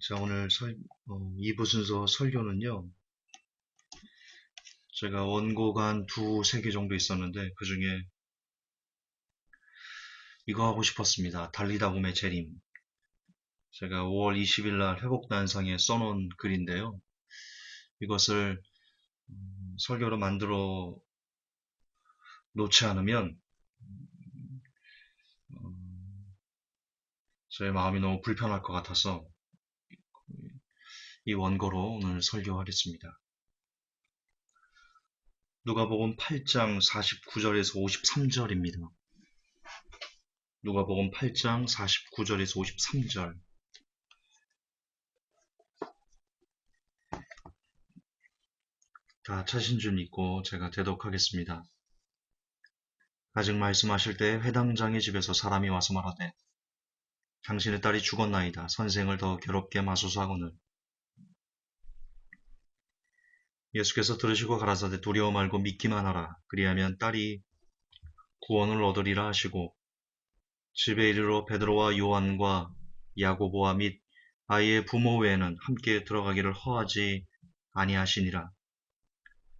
자, 오늘 2부 순서 설교는요, 제가 원고가 한 두세 개 정도 있었는데, 그 중에 이거 하고 싶었습니다. 달리다 봄의 재림. 제가 5월 20일 날 회복단상에 써놓은 글인데요. 이것을 설교로 만들어 놓지 않으면, 제 마음이 너무 불편할 것 같아서, 이 원고로 오늘 설교하겠습니다. 누가복음 8장 49절에서 53절입니다. 누가복음 8장 49절에서 53절. 다 찾으신 줄 믿고 제가 대독하겠습니다. 아직 말씀하실 때 회당장의 집에서 사람이 와서 말하되 당신의 딸이 죽었나이다. 선생을 더 괴롭게 마소서 하거늘. 예수께서 들으시고 가라사대 두려워 말고 믿기만 하라. 그리하면 딸이 구원을 얻으리라 하시고 집에 이르러 베드로와 요한과 야고보와 및 아이의 부모 외에는 함께 들어가기를 허하지 아니하시니라.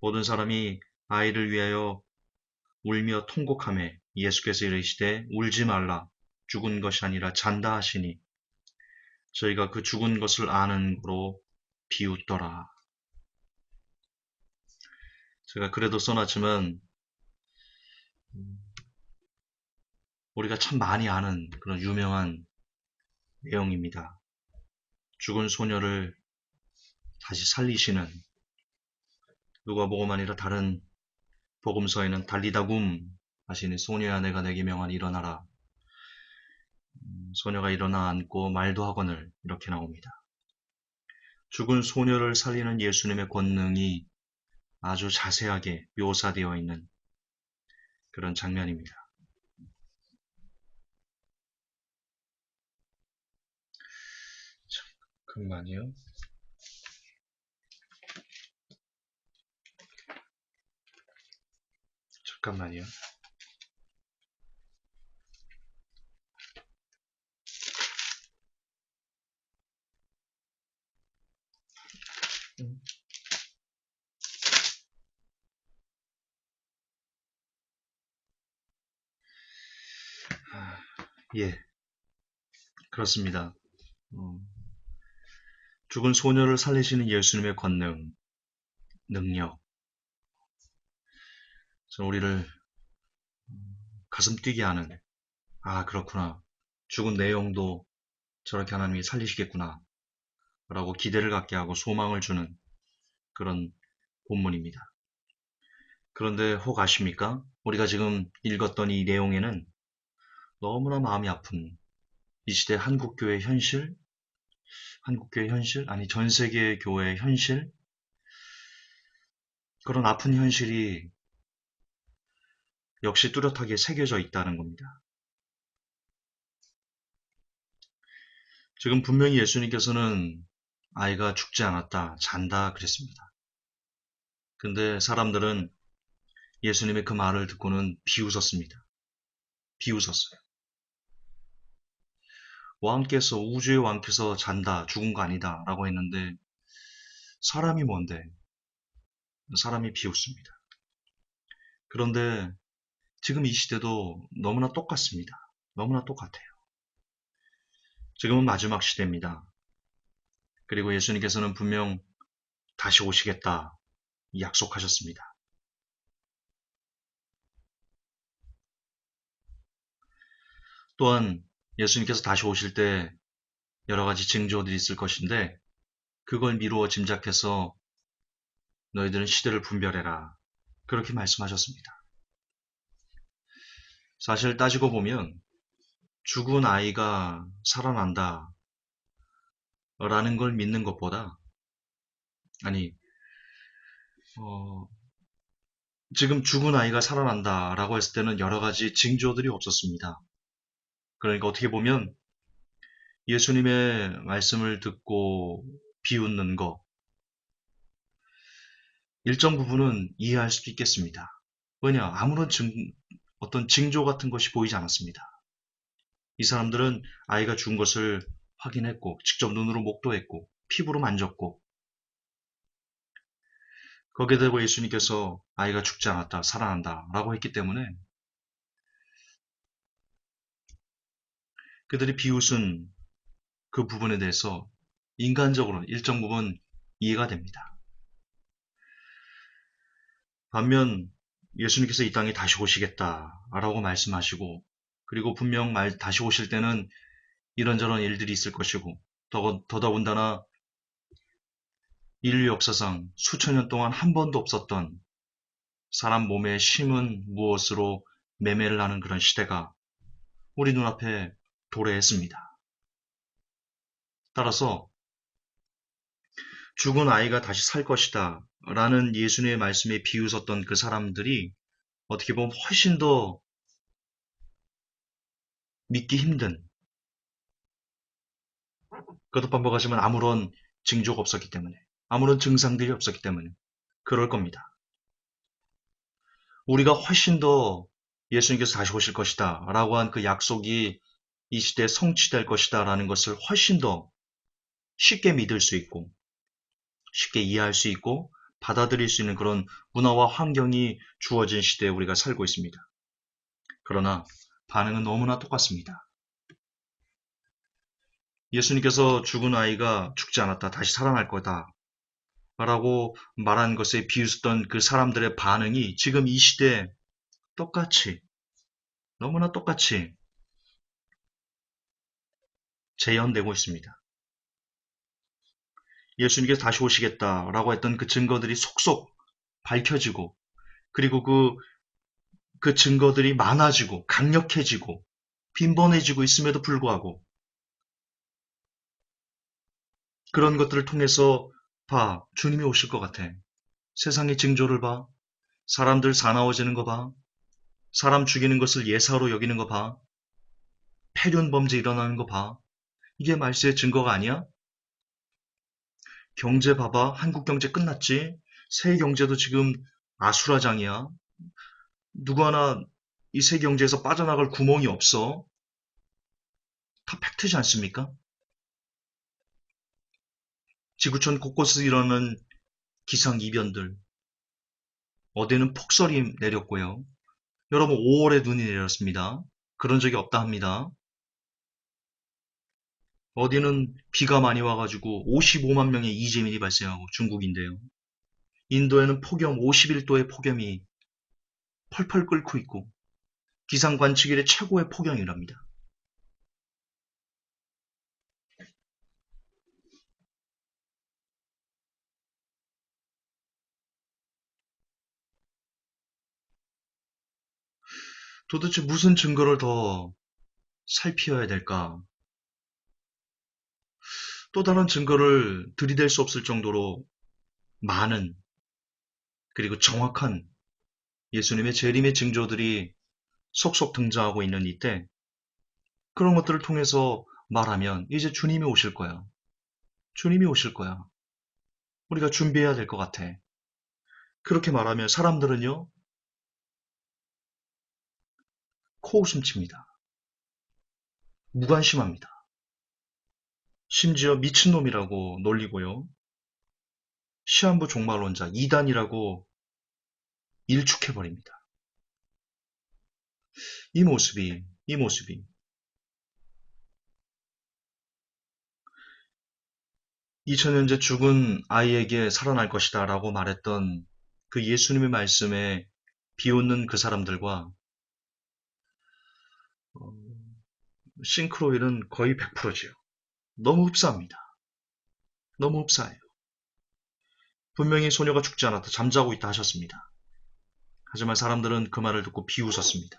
모든 사람이 아이를 위하여 울며 통곡하매 예수께서 이르시되 울지 말라. 죽은 것이 아니라 잔다 하시니 저희가 그 죽은 것을 아는 거로 비웃더라. 제가 그래도 써놨지만 우리가 참 많이 아는 그런 유명한 내용입니다. 죽은 소녀를 다시 살리시는, 누가복음 아니라 다른 복음서에는 달리다굼 하시니 소녀야 내가 내게 명하니 일어나라. 소녀가 일어나 앉고 말도 하거늘 이렇게 나옵니다. 죽은 소녀를 살리는 예수님의 권능이 아주 자세하게 묘사되어 있는 그런 장면입니다. 잠깐만요. 잠깐만요. 예, 그렇습니다. 죽은 소녀를 살리시는 예수님의 권능, 능력, 우리를 가슴 뛰게 하는, 아, 그렇구나. 죽은 내용도 저렇게 하나님이 살리시겠구나. 라고 기대를 갖게 하고 소망을 주는 그런 본문입니다. 그런데 혹 아십니까? 우리가 지금 읽었던 이 내용에는 너무나 마음이 아픈 이 시대 한국교회 현실, 아니 전 세계 교회의 현실, 그런 아픈 현실이 역시 뚜렷하게 새겨져 있다는 겁니다. 지금 분명히 예수님께서는 아이가 죽지 않았다, 잔다 그랬습니다. 근데 사람들은 예수님의 그 말을 듣고는 비웃었습니다. 비웃었어요. 왕께서, 우주의 왕께서 잔다, 죽은 거 아니다 라고 했는데 사람이 뭔데? 사람이 비웃습니다. 그런데 지금 이 시대도 너무나 똑같습니다. 너무나 똑같아요. 지금은 마지막 시대입니다. 그리고 예수님께서는 분명 다시 오시겠다 약속하셨습니다. 또한 예수님께서 다시 오실 때 여러 가지 징조들이 있을 것인데 그걸 미루어 짐작해서 너희들은 시대를 분별해라. 그렇게 말씀하셨습니다. 사실 따지고 보면 죽은 아이가 살아난다 라는 걸 믿는 것보다 아니 지금 죽은 아이가 살아난다 라고 했을 때는 여러 가지 징조들이 없었습니다. 그러니까 어떻게 보면 예수님의 말씀을 듣고 비웃는 거 일정 부분은 이해할 수도 있겠습니다. 왜냐? 아무런 어떤 징조 같은 것이 보이지 않았습니다. 이 사람들은 아이가 죽은 것을 확인했고, 직접 눈으로 목도했고, 피부로 만졌고, 거기에 대고 예수님께서 아이가 죽지 않았다, 살아난다 라고 했기 때문에 그들이 비웃은 그 부분에 대해서 인간적으로 일정 부분 이해가 됩니다. 반면 예수님께서 이 땅에 다시 오시겠다라고 말씀하시고, 그리고 분명 다시 오실 때는 이런저런 일들이 있을 것이고, 더더군다나 인류 역사상 수천 년 동안 한 번도 없었던 사람 몸에 심은 무엇으로 매매를 하는 그런 시대가 우리 눈앞에 도래했습니다. 따라서 죽은 아이가 다시 살 것이다 라는 예수님의 말씀에 비웃었던 그 사람들이 어떻게 보면 훨씬 더 믿기 힘든, 거듭 반복하지만 아무런 징조가 없었기 때문에, 아무런 증상들이 없었기 때문에 그럴 겁니다. 우리가 훨씬 더 예수님께서 다시 오실 것이다 라고 한 그 약속이 이 시대에 성취될 것이다 라는 것을 훨씬 더 쉽게 믿을 수 있고, 쉽게 이해할 수 있고, 받아들일 수 있는 그런 문화와 환경이 주어진 시대에 우리가 살고 있습니다. 그러나 반응은 너무나 똑같습니다. 예수님께서 죽은 아이가 죽지 않았다, 다시 살아날 거다 라고 말한 것에 비웃었던 그 사람들의 반응이 지금 이 시대에 똑같이, 너무나 똑같이 재현되고 있습니다. 예수님께서 다시 오시겠다라고 했던 그 증거들이 속속 밝혀지고, 그리고 그 증거들이 많아지고 강력해지고 빈번해지고 있음에도 불구하고 그런 것들을 통해서 봐, 주님이 오실 것 같아. 세상의 징조를 봐. 사람들 사나워지는 거 봐. 사람 죽이는 것을 예사로 여기는 거 봐. 폐륜 범죄 일어나는 거 봐. 이게 말세의 증거가 아니야? 경제 봐봐. 한국 경제 끝났지? 세계 경제도 지금 아수라장이야. 누구 하나 이 세계 경제에서 빠져나갈 구멍이 없어. 다 팩트지 않습니까? 지구촌 곳곳에서 일어나는 기상이변들. 어디는 폭설이 내렸고요. 여러분 5월에 눈이 내렸습니다. 그런 적이 없다 합니다. 어디는 비가 많이 와가지고 55만 명의 이재민이 발생하고 중국인데요. 인도에는 폭염 51도의 폭염이 펄펄 끓고 있고 기상 관측 일의 최고의 폭염이랍니다. 도대체 무슨 증거를 더 살피어야 될까? 또 다른 증거를 들이댈 수 없을 정도로 많은, 그리고 정확한 예수님의 재림의 징조들이 속속 등장하고 있는 이때, 그런 것들을 통해서 말하면 이제 주님이 오실 거야. 주님이 오실 거야. 우리가 준비해야 될 것 같아. 그렇게 말하면 사람들은요, 코웃음 칩니다. 무관심합니다. 심지어 미친놈이라고 놀리고요. 시한부 종말론자, 이단이라고 일축해버립니다. 이 모습이 2000년째 죽은 아이에게 살아날 것이다 라고 말했던 그 예수님의 말씀에 비웃는 그 사람들과 싱크로율은 거의 100%지요. 너무 흡사합니다. 너무 흡사해요. 분명히 소녀가 죽지 않았다, 잠자고 있다 하셨습니다. 하지만 사람들은 그 말을 듣고 비웃었습니다.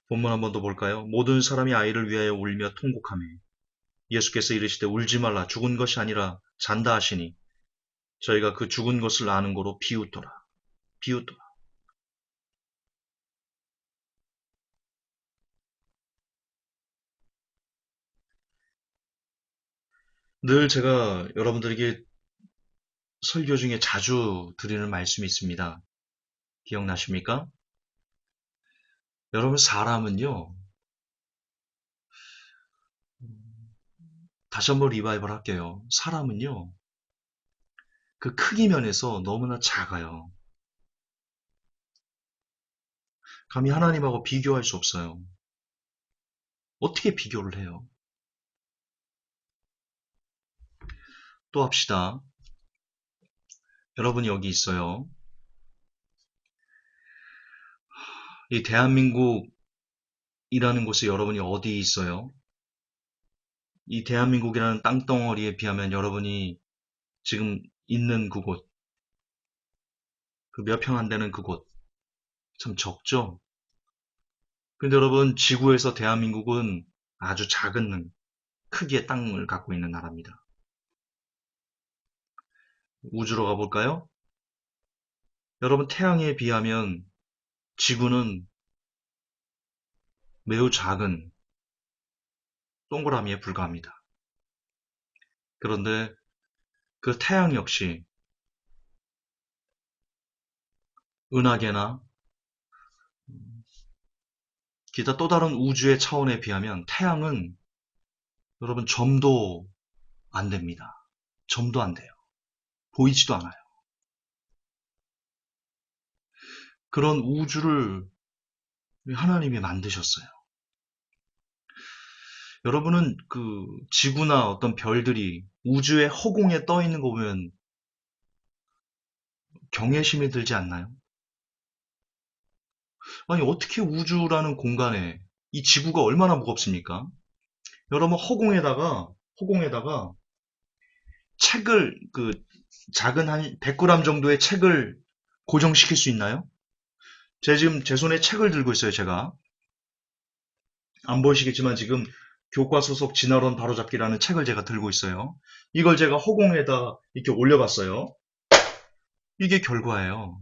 본문 한 번 더 볼까요? 모든 사람이 아이를 위하여 울며 통곡하며 예수께서 이르시되 울지 말라, 죽은 것이 아니라 잔다 하시니 저희가 그 죽은 것을 아는 거로 비웃더라. 비웃더라. 늘 제가 여러분들에게 설교 중에 자주 드리는 말씀이 있습니다. 기억나십니까? 여러분, 사람은요, 다시 한번 리바이벌 할게요. 사람은요, 그 크기 면에서 너무나 작아요. 감히 하나님하고 비교할 수 없어요. 어떻게 비교를 해요? 또 합시다. 여러분이 여기 있어요. 이 대한민국이라는 곳에 여러분이 어디 있어요? 이 대한민국이라는 땅덩어리에 비하면 여러분이 지금 있는 그곳, 그 몇 평 안 되는 그곳, 참 적죠? 근데 여러분, 지구에서 대한민국은 아주 작은 크기의 땅을 갖고 있는 나라입니다. 우주로 가볼까요? 여러분, 태양에 비하면 지구는 매우 작은 동그라미에 불과합니다. 그런데 그 태양 역시 은하계나 기타 또 다른 우주의 차원에 비하면 태양은 여러분 점도 안 됩니다. 점도 안 돼요. 보이지도 않아요. 그런 우주를 하나님이 만드셨어요. 여러분은 그 지구나 어떤 별들이 우주의 허공에 떠 있는 거 보면 경외심이 들지 않나요? 아니, 어떻게 우주라는 공간에 이 지구가 얼마나 무겁습니까? 여러분, 허공에다가 책을, 작은 한 100g 정도의 책을 고정시킬 수 있나요? 제가 지금 제 손에 책을 들고 있어요, 제가. 안 보이시겠지만 지금 교과서속 진화론 바로잡기라는 책을 제가 들고 있어요. 이걸 제가 허공에다 이렇게 올려봤어요. 이게 결과예요.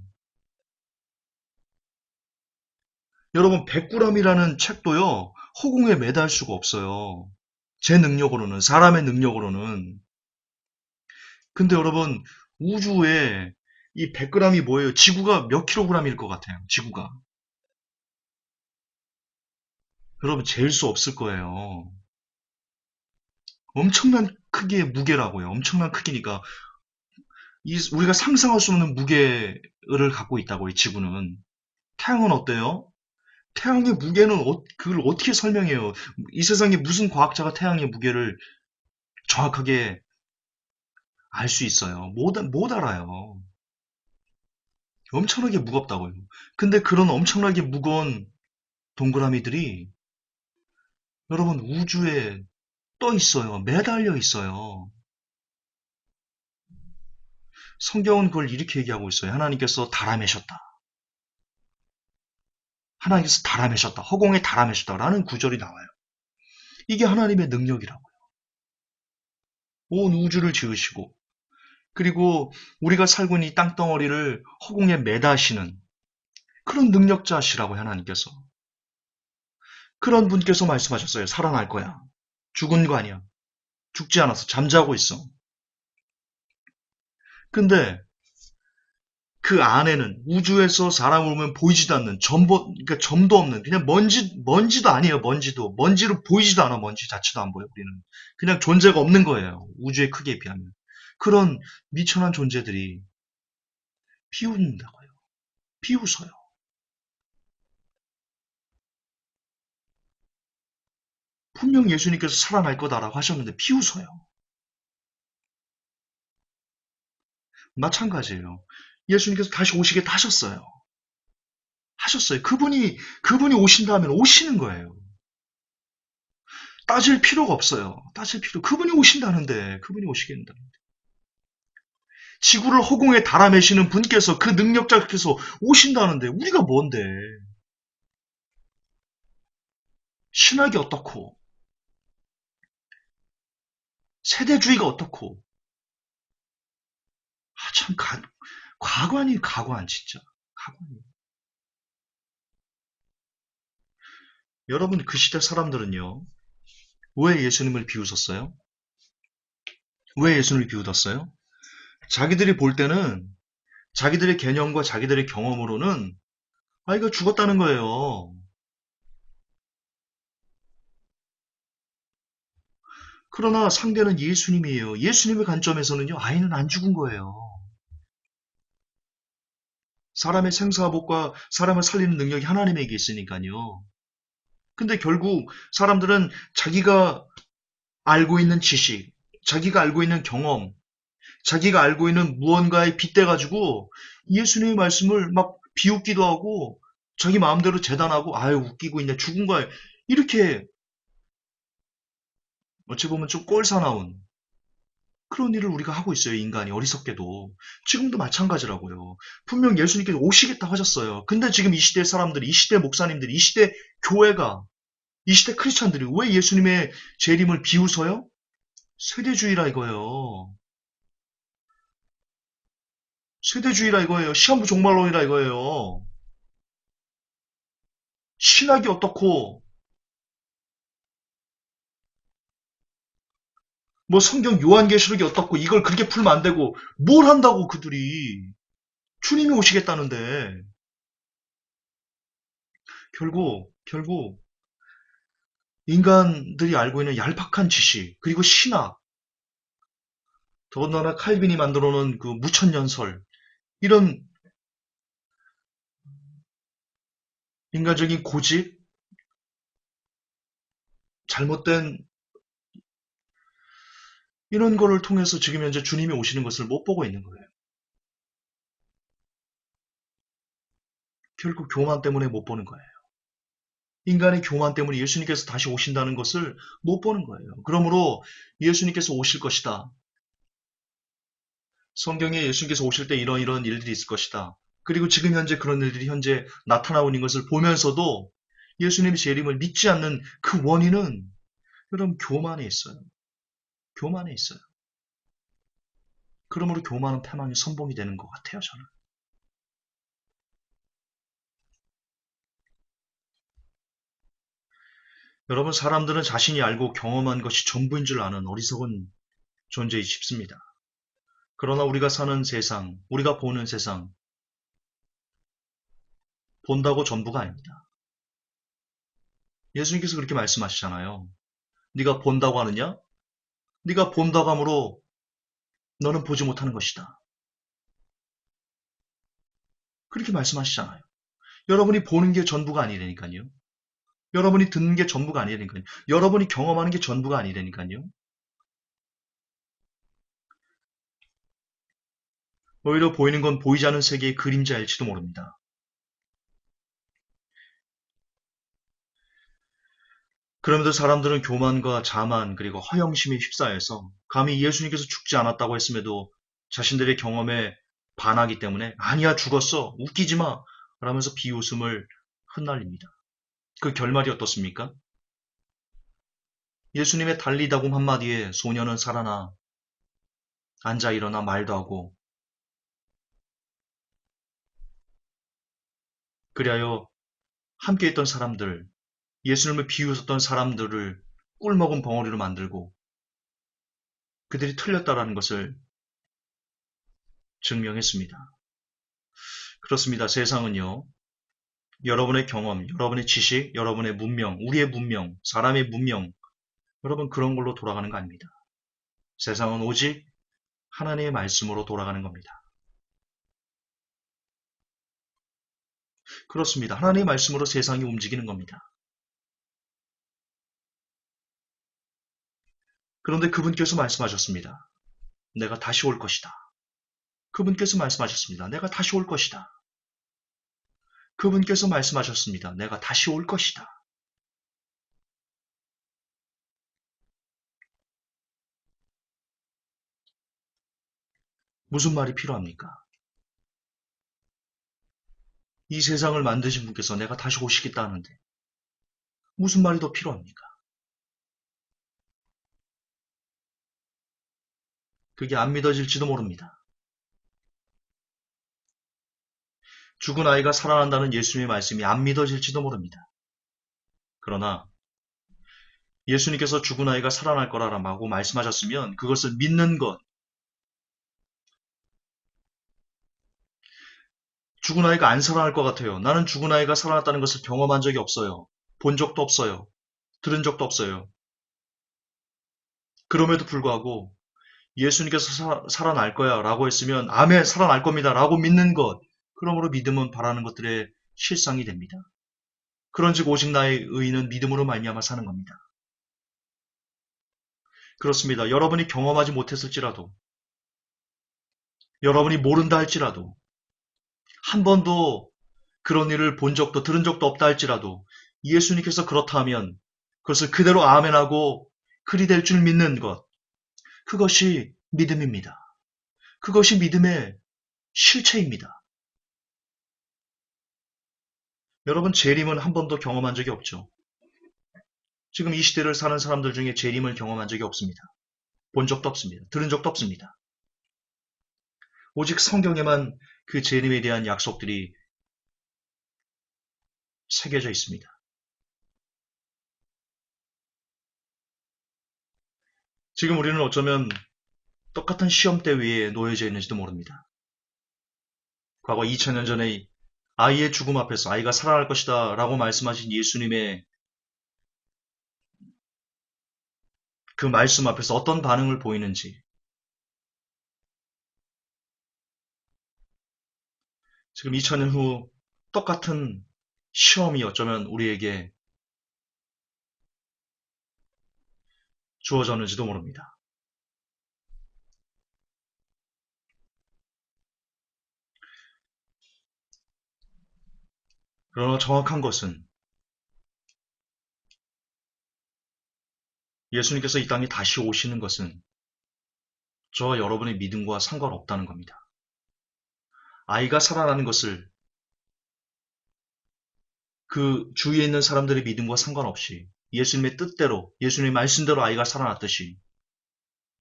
여러분, 100g이라는 책도요, 허공에 매달 수가 없어요. 제 능력으로는, 사람의 능력으로는. 근데 여러분, 우주에 이 100g이 뭐예요? 지구가 몇 킬로그램일 것 같아요, 지구가. 여러분, 잴 수 없을 거예요. 엄청난 크기의 무게라고요. 엄청난 크기니까. 우리가 상상할 수 없는 무게를 갖고 있다고, 이 지구는. 태양은 어때요? 태양의 무게는 그걸 어떻게 설명해요? 이 세상에 무슨 과학자가 태양의 무게를 정확하게 알 수 있어요? 못 알아요. 엄청나게 무겁다고요. 근데 그런 엄청나게 무거운 동그라미들이 여러분 우주에 떠 있어요. 매달려 있어요. 성경은 그걸 이렇게 얘기하고 있어요. 하나님께서 달아매셨다. 하나님께서 달아매셨다. 허공에 달아매셨다라는 구절이 나와요. 이게 하나님의 능력이라고요. 온 우주를 지으시고 그리고 우리가 살고 있는 이 땅덩어리를 허공에 매다시는 그런 능력자시라고 하나님께서. 그런 분께서 말씀하셨어요. 살아날 거야. 죽은 거 아니야. 죽지 않았어. 잠자고 있어. 근데 그 안에는 우주에서 사람을 보면 보이지도 않는 그러니까 점도 없는 그냥 먼지도 아니에요. 먼지로 보이지도 않아. 먼지 자체도 안 보여. 우리는 그냥 존재가 없는 거예요. 우주의 크기에 비하면 그런 미천한 존재들이 비웃는다고요. 비웃어요. 분명 예수님께서 살아날 거다라고 하셨는데 비웃어요. 마찬가지예요. 예수님께서 다시 오시겠다 하셨어요. 하셨어요. 그분이 오신다면 오시는 거예요. 따질 필요가 없어요. 그분이 오신다는데, 그분이 오시겠다. 지구를 허공에 달아매시는 분께서, 그 능력자께서 오신다는데, 우리가 뭔데? 신학이 어떻고, 세대주의가 어떻고, 참, 가관, 진짜. 가관이. 여러분, 그 시대 사람들은요, 왜 예수님을 비웃었어요? 왜 예수님을 비웃었어요? 자기들이 볼 때는, 자기들의 개념과 자기들의 경험으로는, 이거 죽었다는 거예요. 그러나 상대는 예수님이에요. 예수님의 관점에서는요, 아이는 안 죽은 거예요. 사람의 생사복과 사람을 살리는 능력이 하나님에게 있으니까요. 근데 결국 사람들은 자기가 알고 있는 지식, 자기가 알고 있는 경험, 자기가 알고 있는 무언가에 빗대가지고 예수님의 말씀을 막 비웃기도 하고 자기 마음대로 재단하고 아유 웃기고 있네 죽은 거야 이렇게 어찌 보면 좀 꼴사나운 그런 일을 우리가 하고 있어요. 인간이 어리석게도. 지금도 마찬가지라고요. 분명 예수님께서 오시겠다 하셨어요. 근데 지금 이 시대 사람들이, 이 시대 목사님들이, 이 시대 교회가, 이 시대 크리스찬들이 왜 예수님의 재림을 비웃어요? 세대주의라 이거예요. 세대주의라 이거예요. 시한부 종말론이라 이거예요. 신학이 어떻고 뭐 성경 요한계시록이 어떻고 이걸 그렇게 풀면 안 되고 뭘 한다고 그들이 주님이 오시겠다는데 결국 인간들이 알고 있는 얄팍한 지식 그리고 신학 더군다나 칼빈이 만들어 놓은 그 무천년설 이런 인간적인 고집 잘못된 이런 거를 통해서 지금 현재 주님이 오시는 것을 못 보고 있는 거예요. 결국 교만 때문에 못 보는 거예요. 인간의 교만 때문에 예수님께서 다시 오신다는 것을 못 보는 거예요. 그러므로 예수님께서 오실 것이다. 성경에 예수님께서 오실 때 이런 일들이 있을 것이다. 그리고 지금 현재 그런 일들이 현재 나타나고 있는 것을 보면서도 예수님의 재림을 믿지 않는 그 원인은 여러분 교만에 있어요. 교만에 있어요. 그러므로 교만은 패망의 선봉이 되는 것 같아요, 저는. 여러분, 사람들은 자신이 알고 경험한 것이 전부인 줄 아는 어리석은 존재이 싶습니다. 그러나 우리가 사는 세상, 우리가 보는 세상, 본다고 전부가 아닙니다. 예수님께서 그렇게 말씀하시잖아요. 네가 본다고 하느냐? 네가 본다고 함으로 너는 보지 못하는 것이다. 그렇게 말씀하시잖아요. 여러분이 보는 게 전부가 아니라니까요. 여러분이 듣는 게 전부가 아니라니까요. 여러분이 경험하는 게 전부가 아니라니까요. 오히려 보이는 건 보이지 않는 세계의 그림자일지도 모릅니다. 그럼에도 사람들은 교만과 자만 그리고 허영심에 휩싸여서 감히 예수님께서 죽지 않았다고 했음에도 자신들의 경험에 반하기 때문에 아니야 죽었어 웃기지 마 라면서 비웃음을 흩날립니다. 그 결말이 어떻습니까? 예수님의 달리다굼 한마디에 소년은 살아나 앉아 일어나 말도 하고 그리하여 함께 있던 사람들 예수님을 비웃었던 사람들을 꿀먹은 벙어리로 만들고 그들이 틀렸다라는 것을 증명했습니다. 그렇습니다. 세상은요. 여러분의 경험, 여러분의 지식, 여러분의 문명, 우리의 문명, 사람의 문명, 여러분 그런 걸로 돌아가는 거 아닙니다. 세상은 오직 하나님의 말씀으로 돌아가는 겁니다. 그렇습니다. 하나님의 말씀으로 세상이 움직이는 겁니다. 그런데 그분께서 말씀하셨습니다. 내가 다시 올 것이다. 그분께서 말씀하셨습니다. 내가 다시 올 것이다. 그분께서 말씀하셨습니다. 내가 다시 올 것이다. 무슨 말이 필요합니까? 이 세상을 만드신 분께서 내가 다시 오시겠다 하는데 무슨 말이 더 필요합니까? 그게 안 믿어질지도 모릅니다. 죽은 아이가 살아난다는 예수님의 말씀이 안 믿어질지도 모릅니다. 그러나 예수님께서 죽은 아이가 살아날 거라고 말씀하셨으면 그것을 믿는 것, 죽은 아이가 안 살아날 것 같아요. 나는 죽은 아이가 살아났다는 것을 경험한 적이 없어요. 본 적도 없어요. 들은 적도 없어요. 그럼에도 불구하고 예수님께서 살아날 거야 라고 했으면 아멘 살아날 겁니다 라고 믿는 것, 그러므로 믿음은 바라는 것들의 실상이 됩니다. 그런즉 오직 나의 의인은 믿음으로 말미암아 사는 겁니다. 그렇습니다. 여러분이 경험하지 못했을지라도, 여러분이 모른다 할지라도, 한 번도 그런 일을 본 적도 들은 적도 없다 할지라도 예수님께서 그렇다 하면 그것을 그대로 아멘하고 그리 될 줄 믿는 것, 그것이 믿음입니다. 그것이 믿음의 실체입니다. 여러분, 재림은 한 번도 경험한 적이 없죠. 지금 이 시대를 사는 사람들 중에 재림을 경험한 적이 없습니다. 본 적도 없습니다. 들은 적도 없습니다. 오직 성경에만 그 재림에 대한 약속들이 새겨져 있습니다. 지금 우리는 어쩌면 똑같은 시험대 위에 놓여져 있는지도 모릅니다. 과거 2000년 전에 아이의 죽음 앞에서 아이가 살아날 것이다 라고 말씀하신 예수님의 그 말씀 앞에서 어떤 반응을 보이는지, 지금 2000년 후 똑같은 시험이 어쩌면 우리에게 주어졌는지도 모릅니다. 그러나 정확한 것은 예수님께서 이 땅에 다시 오시는 것은 저와 여러분의 믿음과 상관없다는 겁니다. 아이가 살아나는 것을 그 주위에 있는 사람들의 믿음과 상관없이 예수님의 뜻대로, 예수님의 말씀대로 아이가 살아났듯이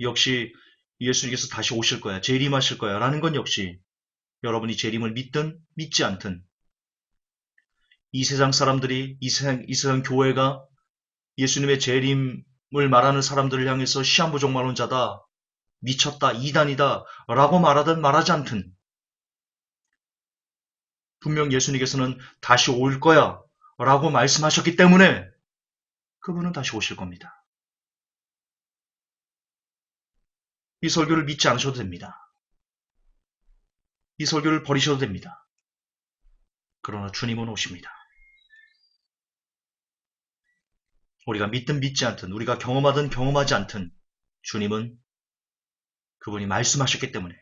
역시 예수님께서 다시 오실 거야, 재림하실 거야 라는 건 역시 여러분이 재림을 믿든 믿지 않든 이 세상 사람들이, 이 세상 교회가 예수님의 재림을 말하는 사람들을 향해서 시한부종말론자다, 미쳤다, 이단이다 라고 말하든 말하지 않든 분명 예수님께서는 다시 올 거야 라고 말씀하셨기 때문에 그분은 다시 오실 겁니다. 이 설교를 믿지 않으셔도 됩니다. 이 설교를 버리셔도 됩니다. 그러나 주님은 오십니다. 우리가 믿든 믿지 않든, 우리가 경험하든 경험하지 않든 주님은 그분이 말씀하셨기 때문에,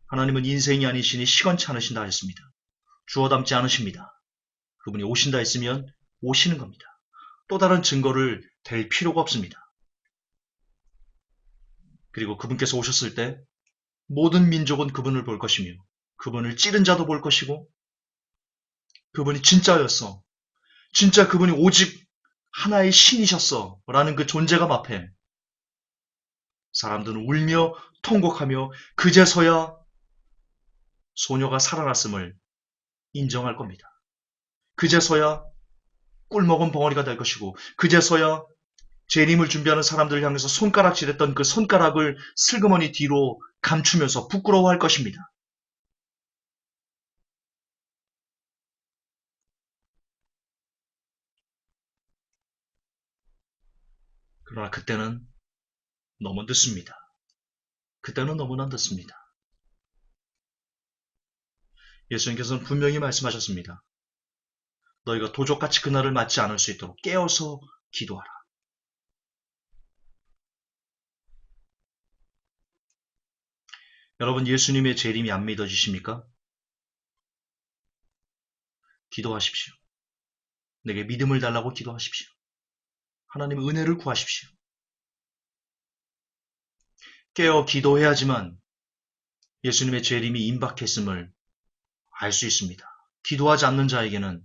하나님은 인생이 아니시니 시건치 않으신다 했습니다. 주어 담지 않으십니다. 그분이 오신다 했으면 오시는 겁니다. 또 다른 증거를 댈 필요가 없습니다. 그리고 그분께서 오셨을 때 모든 민족은 그분을 볼 것이며 그분을 찌른 자도 볼 것이고, 그분이 진짜였어, 진짜 그분이 오직 하나의 신이셨어 라는 그 존재감 앞에 사람들은 울며 통곡하며 그제서야 소녀가 살아났음을 인정할 겁니다. 그제서야 꿀먹은 벙어리가 될 것이고, 그제서야 재림을 준비하는 사람들을 향해서 손가락질했던 그 손가락을 슬그머니 뒤로 감추면서 부끄러워할 것입니다. 그러나 그때는 너무 늦습니다. 그때는 너무나 늦습니다. 예수님께서는 분명히 말씀하셨습니다. 너희가 도적같이 그날을 맞지 않을 수 있도록 깨어서 기도하라. 여러분, 예수님의 재림이 안 믿어지십니까? 기도하십시오. 내게 믿음을 달라고 기도하십시오. 하나님의 은혜를 구하십시오. 깨어 기도해야지만 예수님의 재림이 임박했음을 알 수 있습니다. 기도하지 않는 자에게는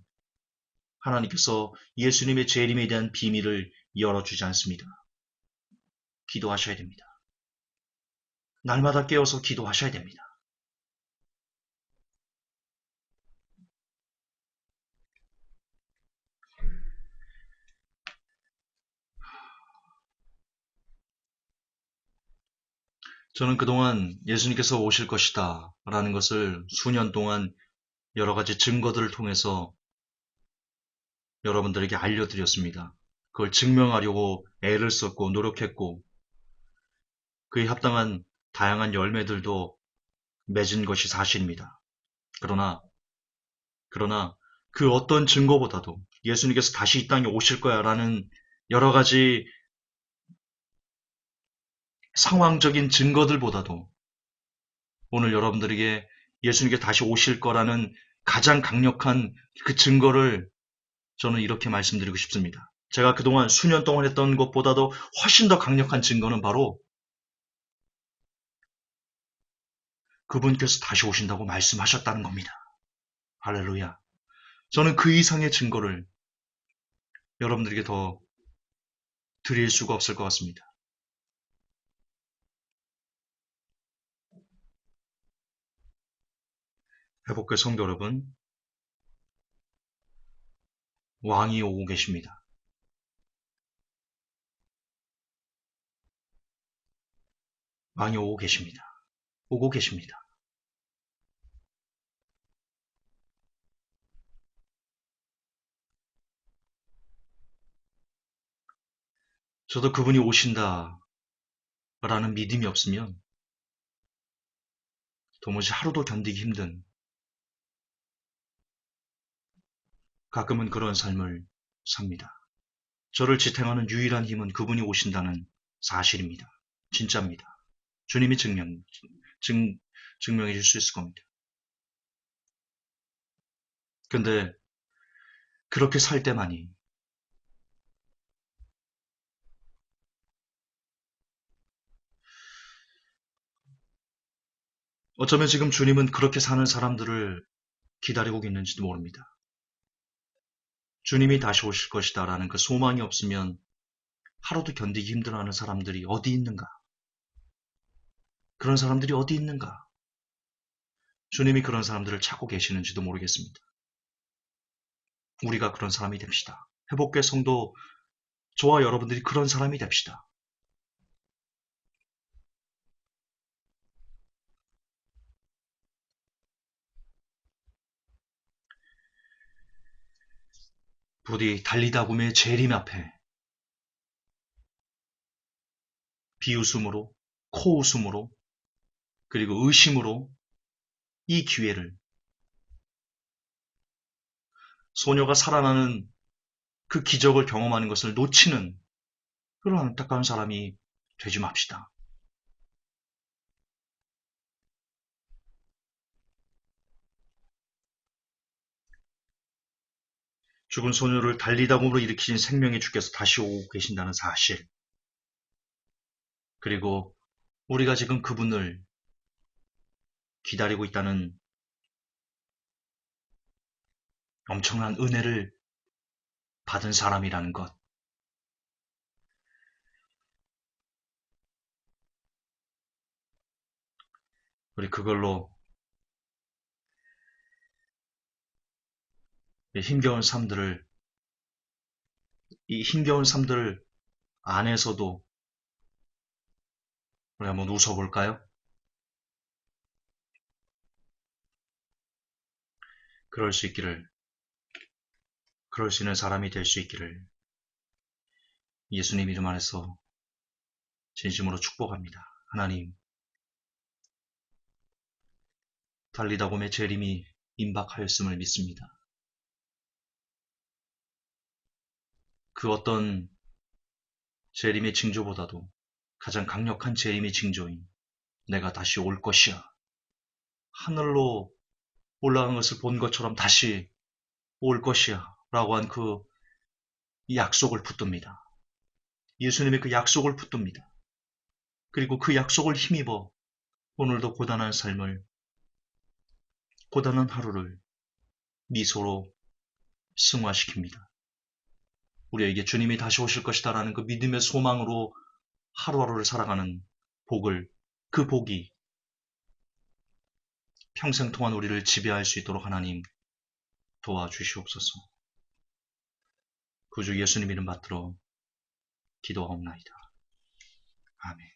하나님께서 예수님의 재림에 대한 비밀을 열어주지 않습니다. 기도하셔야 됩니다. 날마다 깨어서 기도하셔야 됩니다. 저는 그동안 예수님께서 오실 것이다 라는 것을 수년 동안 여러 가지 증거들을 통해서 여러분들에게 알려드렸습니다. 그걸 증명하려고 애를 썼고 노력했고, 그에 합당한 다양한 열매들도 맺은 것이 사실입니다. 그러나 그 어떤 증거보다도 예수님께서 다시 이 땅에 오실 거야 라는 여러 가지 상황적인 증거들보다도 오늘 여러분들에게 예수님께 다시 오실 거라는 가장 강력한 그 증거를 저는 이렇게 말씀드리고 싶습니다. 제가 그동안 수년 동안 했던 것보다도 훨씬 더 강력한 증거는 바로 그분께서 다시 오신다고 말씀하셨다는 겁니다. 할렐루야. 저는 그 이상의 증거를 여러분들에게 더 드릴 수가 없을 것 같습니다. 회복교회 성도 여러분, 왕이 오고 계십니다. 왕이 오고 계십니다. 오고 계십니다. 저도 그분이 오신다 라는 믿음이 없으면 도무지 하루도 견디기 힘든 가끔은 그런 삶을 삽니다. 저를 지탱하는 유일한 힘은 그분이 오신다는 사실입니다. 진짜입니다. 주님이 증명해 줄 수 있을 겁니다. 근데 그렇게 살 때만이 어쩌면 지금 주님은 그렇게 사는 사람들을 기다리고 있는지도 모릅니다. 주님이 다시 오실 것이다 라는 그 소망이 없으면 하루도 견디기 힘들어하는 사람들이 어디 있는가? 그런 사람들이 어디 있는가? 주님이 그런 사람들을 찾고 계시는지도 모르겠습니다. 우리가 그런 사람이 됩시다. 회복교회 성도, 저와 여러분들이 그런 사람이 됩시다. 부디 달리다굼의 재림 앞에 비웃음으로, 코웃음으로, 그리고 의심으로 이 기회를 소녀가 살아나는 그 기적을 경험하는 것을 놓치는 그런 안타까운 사람이 되지 맙시다. 죽은 소녀를 달리다굼으로 일으키신 생명의 주께서 다시 오고 계신다는 사실, 그리고 우리가 지금 그분을 기다리고 있다는 엄청난 은혜를 받은 사람이라는 것, 우리 그걸로 이 힘겨운 삶들 안에서도 우리 한번 웃어볼까요? 그럴 수 있기를, 그럴 수 있는 사람이 될 수 있기를 예수님 이름 안에서 진심으로 축복합니다. 하나님, 달리다굼의 재림이 임박하였음을 믿습니다. 그 어떤 재림의 징조보다도 가장 강력한 재림의 징조인 내가 다시 올 것이야. 하늘로 올라간 것을 본 것처럼 다시 올 것이야. 라고 한 그 약속을 붙듭니다. 예수님의 그 약속을 붙듭니다. 그리고 그 약속을 힘입어 오늘도 고단한 삶을, 고단한 하루를 미소로 승화시킵니다. 우리에게 주님이 다시 오실 것이다 라는 그 믿음의 소망으로 하루하루를 살아가는 복을, 그 복이 평생 동안 우리를 지배할 수 있도록 하나님 도와주시옵소서. 구주 예수님 이름 받들어 기도하옵나이다. 아멘.